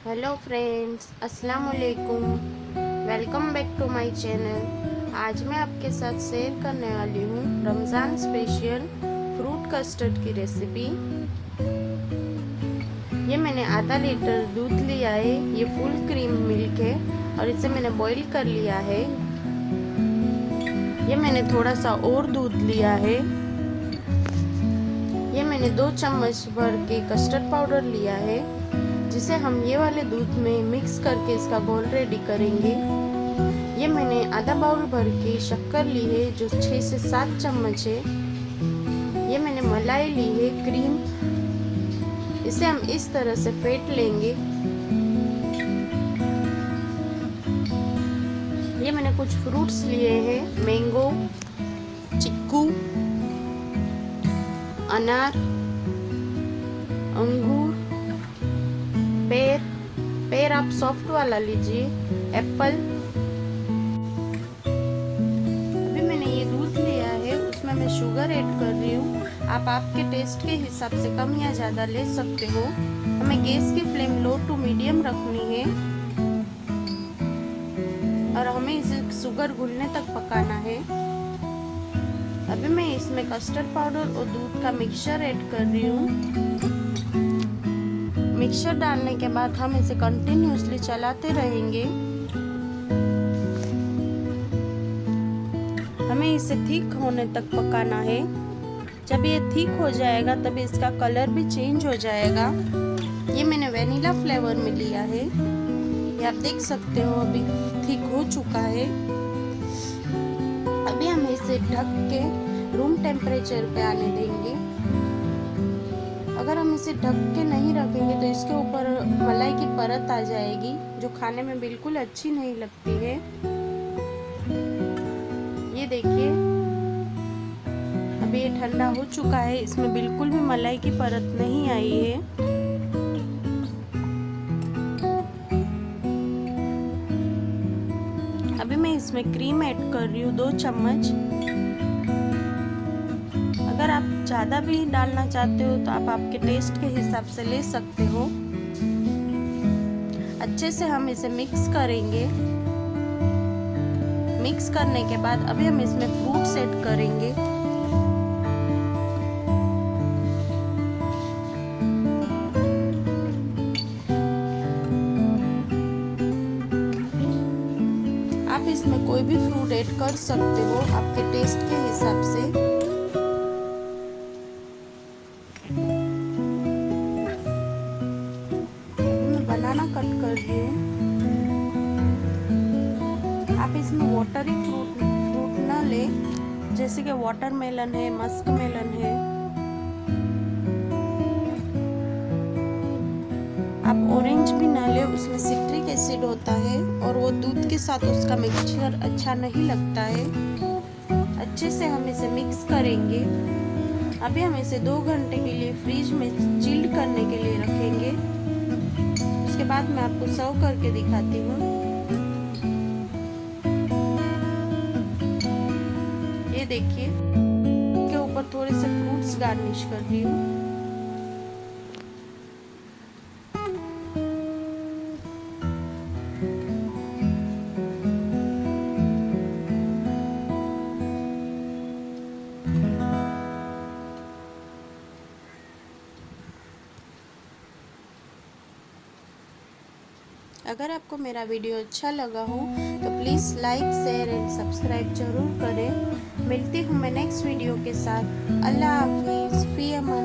Hello friends, अस्सलाम वालेकुम। Welcome back to my channel. आज मैं आपके साथ शेयर करने वाली हूँ रमज़ान स्पेशल फ्रूट कस्टर्ड की रेसिपी। ये मैंने आधा लीटर दूध लिया है, ये फुल क्रीम मिल्क है और इसे मैंने बॉईल कर लिया है। ये मैंने थोड़ा सा और दूध लिया है। ये मैंने 2 चम्मच भर के कस्टर्ड पाउडर लिया है, जिसे हम ये वाले दूध में मिक्स करके इसका घोल रेडी करेंगे। ये मैंने आधा बाउल भर के शक्कर ली है, जो 6 से 7 चम्मच है। ये मैंने मलाई ली है, क्रीम। इसे हम इस तरह से फेंट लेंगे। ये मैंने कुछ फ्रूट्स लिए हैं, मैंगो, चिक्कू, अनार, अंगूर, पेर आप सॉफ्ट वाला लीजिए, एप्पल। अभी मैंने ये दूध लिया है, उसमें मैं शुगर ऐड कर रही हूँ। आप आपके टेस्ट के हिसाब से कम या ज़्यादा ले सकते हो। हमें गैस की फ्लेम लो टू मीडियम रखनी है और हमें इसे शुगर घुलने तक पकाना है। अभी मैं इसमें कस्टर्ड पाउडर और दूध का मिक्सचर ऐड कर रही हूँ। मिक्सचर डालने के बाद हम इसे कंटिन्यूअसली चलाते रहेंगे। हमें इसे थिक होने तक पकाना है। जब ये थिक हो जाएगा तब इसका कलर भी चेंज हो जाएगा। ये मैंने वेनिला फ्लेवर में लिया है, ये आप देख सकते हो अभी थिक हो चुका है। अभी हम इसे ढक के रूम टेम्परेचर पे आने देंगे। अगर हम इसे ढक के नहीं रखेंगे तो इसके ऊपर मलाई की परत आ जाएगी, जो खाने में बिल्कुल अच्छी नहीं लगती है। ये देखिए, अभी ये ठंडा हो चुका है, इसमें बिल्कुल भी मलाई की परत नहीं आई है। अभी मैं इसमें क्रीम ऐड कर रही हूँ, 2 चम्मच। अगर आप ज़्यादा भी डालना चाहते हो तो आप आपके टेस्ट के हिसाब से ले सकते हो। अच्छे से हम इसे मिक्स करेंगे। मिक्स करने के बाद अभी हम इसमें फ्रूट्स ऐड करेंगे। आप इसमें कोई भी फ्रूट ऐड कर सकते हो आपके टेस्ट के हिसाब से। बनाना कट कर रही हूँ। आप इसमें वाटरी फ्रूट ना ले, जैसे कि वाटरमेलन है, मस्क मेलन है। आप ऑरेंज भी ना ले, उसमें सिट्रिक एसिड होता है और वो दूध के साथ उसका मिक्सचर अच्छा नहीं लगता है। अच्छे से हम इसे मिक्स करेंगे। अभी हम इसे 2 घंटे के लिए फ्रिज में चिल्ड करने के लिए रखेंगे। उसके बाद मैं आपको सर्व करके दिखाती हूँ। ये देखिए, इसके ऊपर थोड़े से फ्रूट्स गार्निश कर रही हूँ। अगर आपको मेरा वीडियो अच्छा लगा हो तो please like, share and subscribe जरूर करें। मिलती हूँ मैं नेक्स्ट वीडियो के साथ। अल्लाह हाफिज़। फी अमान।